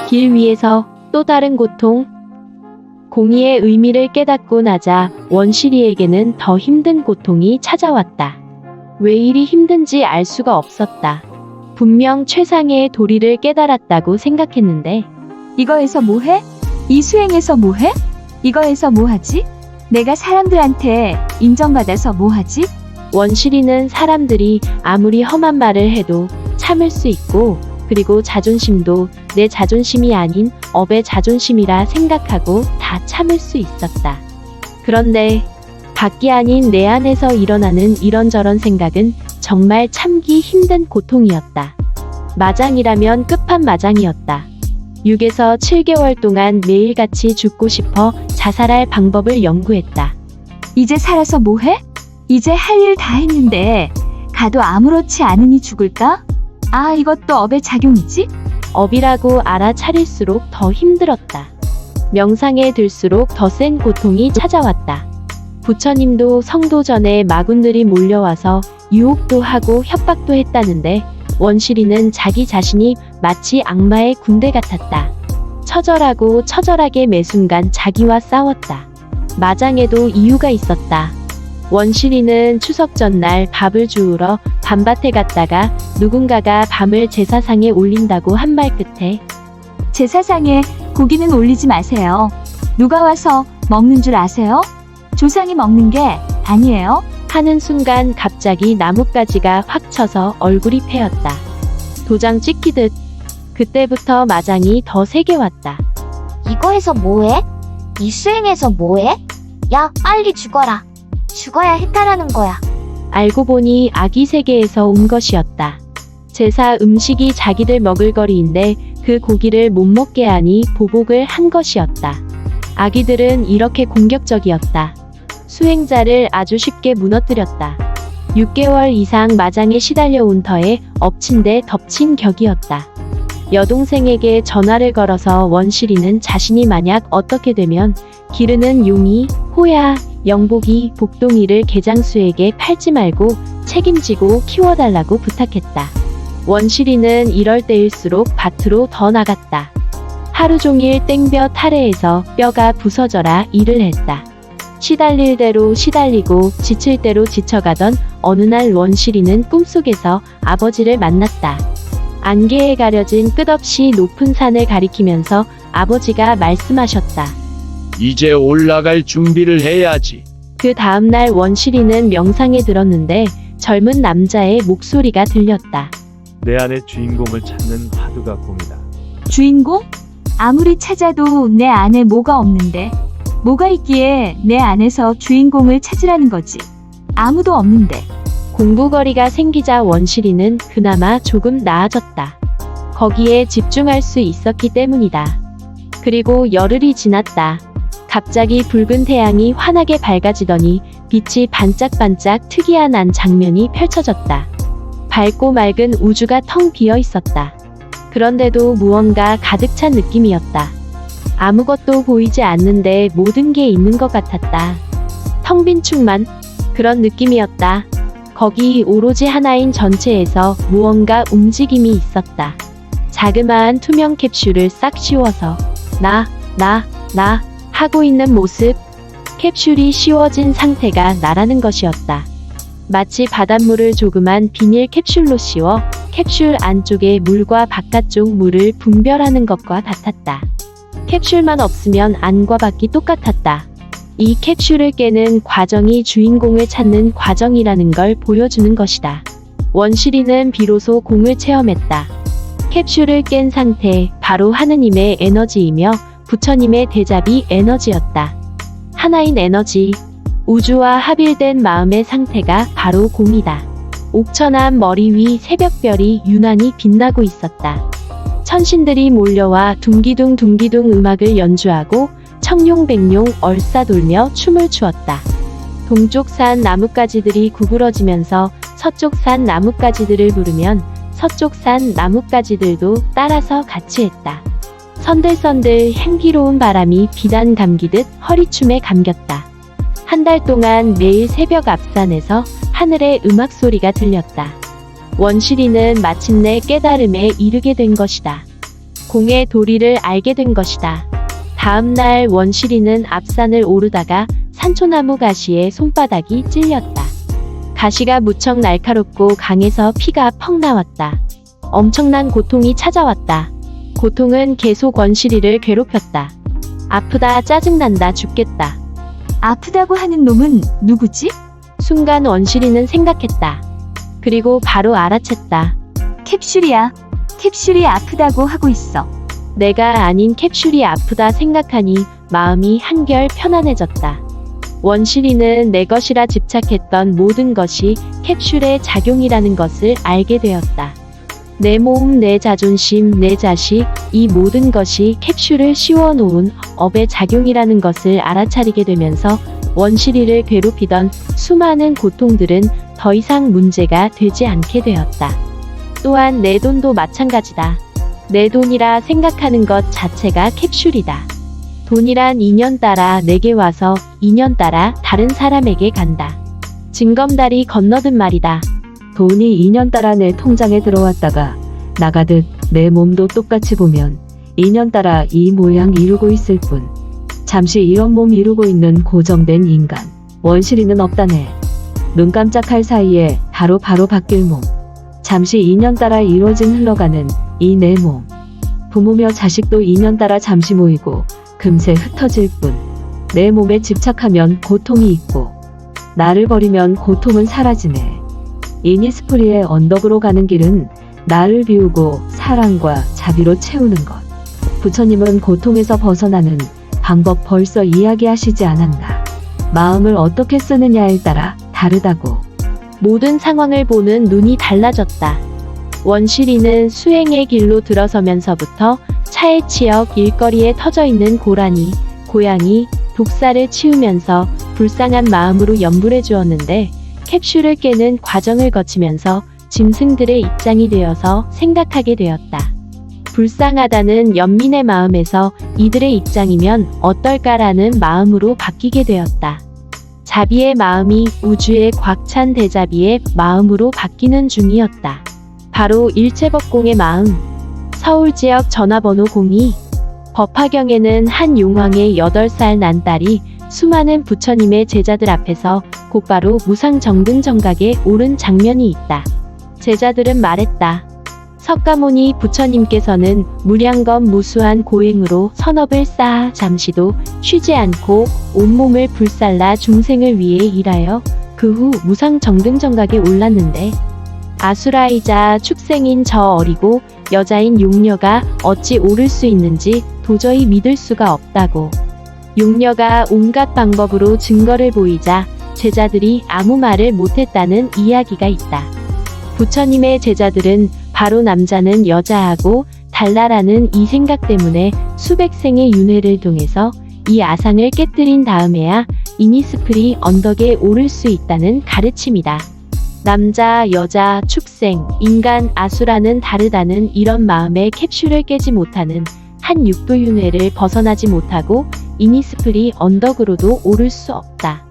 길 위에서 또 다른 고통. 공의의 의미를 깨닫고 나자 원시리에게는 더 힘든 고통이 찾아왔다. 왜 이리 힘든지 알 수가 없었다. 분명 최상의 도리를 깨달았다고 생각했는데 이거에서 뭐해? 이 수행에서 뭐해? 이거에서 뭐하지? 내가 사람들한테 인정받아서 뭐하지? 원시리는 사람들이 아무리 험한 말을 해도 참을 수 있고 그리고 자존심도 내 자존심이 아닌 업의 자존심이라 생각하고 다 참을 수 있었다. 그런데 밖이 아닌 내 안에서 일어나는 이런저런 생각은 정말 참기 힘든 고통이었다. 마장이라면 끝판마장이었다. 6에서 7개월 동안 매일같이 죽고 싶어 자살할 방법을 연구했다. 이제 살아서 뭐해? 이제 할 일 다 했는데 가도 아무렇지 않으니 죽을까? 아, 이것도 업의 작용이지? 업이라고 알아차릴수록 더 힘들었다. 명상에 들수록 더 센 고통이 찾아왔다. 부처님도 성도 전에 마군들이 몰려와서 유혹도 하고 협박도 했다는데 원시리는 자기 자신이 마치 악마의 군대 같았다. 처절하고 처절하게 매순간 자기와 싸웠다. 마장에도 이유가 있었다. 원시리는 추석 전날 밥을 주우러 밤밭에 갔다가 누군가가 밤을 제사상에 올린다고 한 말 끝에 제사상에 고기는 올리지 마세요. 누가 와서 먹는 줄 아세요? 조상이 먹는 게 아니에요. 하는 순간 갑자기 나뭇가지가 확 쳐서 얼굴이 패였다. 도장 찍히듯 그때부터 마장이 더 세게 왔다. 이거에서 뭐해? 이 수행에서 뭐해? 야, 빨리 죽어라. 죽어야 해탈하는 거야. 알고 보니 아기 세계에서 온 것이었다. 제사 음식이 자기들 먹을 거리인데 그 고기를 못 먹게 하니 보복을 한 것이었다. 아기들은 이렇게 공격적이었다. 수행자를 아주 쉽게 무너뜨렸다. 6개월 이상 마장에 시달려 온 터에 엎친 데 덮친 격이었다. 여동생에게 전화를 걸어서 원시리는 자신이 만약 어떻게 되면 기르는 용이, 호야, 영복이, 복동이를 개장수에게 팔지 말고 책임지고 키워달라고 부탁했다. 원시리는 이럴 때일수록 밭으로 더 나갔다. 하루 종일 땡볕 아래에서 뼈가 부서져라 일을 했다. 시달릴 대로 시달리고 지칠 대로 지쳐가던 어느 날 원시리는 꿈속에서 아버지를 만났다. 안개에 가려진 끝없이 높은 산을 가리키면서 아버지가 말씀하셨다. 이제 올라갈 준비를 해야지. 그 다음날 원시리는 명상에 들었는데 젊은 남자의 목소리가 들렸다. 내 안의 주인공을 찾는 화두가 꿈이다. 주인공? 아무리 찾아도 내 안에 뭐가 없는데 뭐가 있기에 내 안에서 주인공을 찾으라는 거지. 아무도 없는데. 공부거리가 생기자 원시리는 그나마 조금 나아졌다. 거기에 집중할 수 있었기 때문이다. 그리고 열흘이 지났다. 갑자기 붉은 태양이 환하게 밝아지더니 빛이 반짝반짝 특이한 장면이 펼쳐졌다. 밝고 맑은 우주가 텅 비어 있었다. 그런데도 무언가 가득 찬 느낌이었다. 아무것도 보이지 않는데 모든 게 있는 것 같았다. 텅 빈 충만, 그런 느낌이었다. 거기 오로지 하나인 전체에서 무언가 움직임이 있었다. 자그마한 투명 캡슐을 싹 씌워서 나 하고 있는 모습. 캡슐이 씌워진 상태가 나라는 것이었다. 마치 바닷물을 조그만 비닐 캡슐로 씌워 캡슐 안쪽의 물과 바깥쪽 물을 분별하는 것과 같았다. 캡슐만 없으면 안과 밖이 똑같았다. 이 캡슐을 깨는 과정이 주인공을 찾는 과정이라는 걸 보여주는 것이다. 원시리는 비로소 공을 체험했다. 캡슐을 깬 상태, 바로 하느님의 에너지이며 부처님의 대자비 에너지였다. 하나인 에너지, 우주와 합일된 마음의 상태가 바로 공이다. 옥천한 머리 위 새벽별이 유난히 빛나고 있었다. 천신들이 몰려와 둥기둥 음악을 연주하고 청룡백룡 얼싸돌며 춤을 추었다. 동쪽 산 나뭇가지들이 구부러지면서 서쪽 산 나뭇가지들을 부르면 서쪽 산 나뭇가지들도 따라서 같이 했다. 선들선들 향기로운 바람이 비단 감기듯 허리춤에 감겼다. 한 달 동안 매일 새벽 앞산에서 하늘의 음악 소리가 들렸다. 원시리는 마침내 깨달음에 이르게 된 것이다. 공의 도리를 알게 된 것이다. 다음 날 원시리는 앞산을 오르다가 산초나무 가시에 손바닥이 찔렸다. 가시가 무척 날카롭고 강해서 피가 펑 나왔다. 엄청난 고통이 찾아왔다. 고통은 계속 원시리를 괴롭혔다. 아프다, 짜증난다, 죽겠다. 아프다고 하는 놈은 누구지? 순간 원시리는 생각했다. 그리고 바로 알아챘다. 캡슐이야. 캡슐이 아프다고 하고 있어. 내가 아닌 캡슐이 아프다 생각하니 마음이 한결 편안해졌다. 원시리는 내 것이라 집착했던 모든 것이 캡슐의 작용이라는 것을 알게 되었다. 내 몸, 내 자존심, 내 자식, 이 모든 것이 캡슐을 씌워놓은 업의 작용이라는 것을 알아차리게 되면서 원시리를 괴롭히던 수많은 고통들은 더 이상 문제가 되지 않게 되었다. 또한 내 돈도 마찬가지다. 내 돈이라 생각하는 것 자체가 캡슐이다. 돈이란 인연 따라 내게 와서 인연 따라 다른 사람에게 간다. 징검다리 건너듯 말이다. 돈이 2년 따라 내 통장에 들어왔다가 나가듯 내 몸도 똑같이 보면 2년 따라 이 모양 이루고 있을 뿐 잠시 이런 몸 이루고 있는 고정된 인간 원시리는 없다네. 눈 깜짝할 사이에 바로 바뀔 몸 잠시 2년 따라 이루어진 흘러가는 이 내 몸 부모며 자식도 2년 따라 잠시 모이고 금세 흩어질 뿐 내 몸에 집착하면 고통이 있고 나를 버리면 고통은 사라지네. 이니스프리의 언덕으로 가는 길은 나를 비우고 사랑과 자비로 채우는 것. 부처님은 고통에서 벗어나는 방법 벌써 이야기하시지 않았나. 마음을 어떻게 쓰느냐에 따라 다르다고. 모든 상황을 보는 눈이 달라졌다. 원시리는 수행의 길로 들어서면서부터 차에 치역 일거리에 터져있는 고라니, 고양이, 독사를 치우면서 불쌍한 마음으로 염불해 주었는데 캡슐을 깨는 과정을 거치면서 짐승들의 입장이 되어서 생각하게 되었다. 불쌍하다는 연민의 마음에서 이들의 입장이면 어떨까라는 마음으로 바뀌게 되었다. 자비의 마음이 우주의 꽉찬 대자비의 마음으로 바뀌는 중이었다. 바로 일체법공의 마음. 서울지역 전화번호 02. 법화경에는 한 용왕의 8살 난 딸이 수많은 부처님의 제자들 앞에서 곧바로 무상정등정각에 오른 장면이 있다. 제자들은 말했다. 석가모니 부처님께서는 무량겁 무수한 고행으로 선업을 쌓아 잠시도 쉬지 않고 온몸을 불살라 중생을 위해 일하여 그 후 무상정등정각에 올랐는데 아수라이자 축생인 저 어리고 여자인 용녀가 어찌 오를 수 있는지 도저히 믿을 수가 없다고. 용녀가 온갖 방법으로 증거를 보이자 제자들이 아무 말을 못했다는 이야기가 있다. 부처님의 제자들은 바로 남자는 여자하고 달라라는 이 생각 때문에 수백 생의 윤회를 통해서 이 아상을 깨뜨린 다음에야 이니스프리 언덕에 오를 수 있다는 가르침이다. 남자, 여자, 축생, 인간, 아수라는 다르다는 이런 마음의 캡슐을 깨지 못하는 한 육도윤회를 벗어나지 못하고 이니스프리 언덕으로도 오를 수 없다.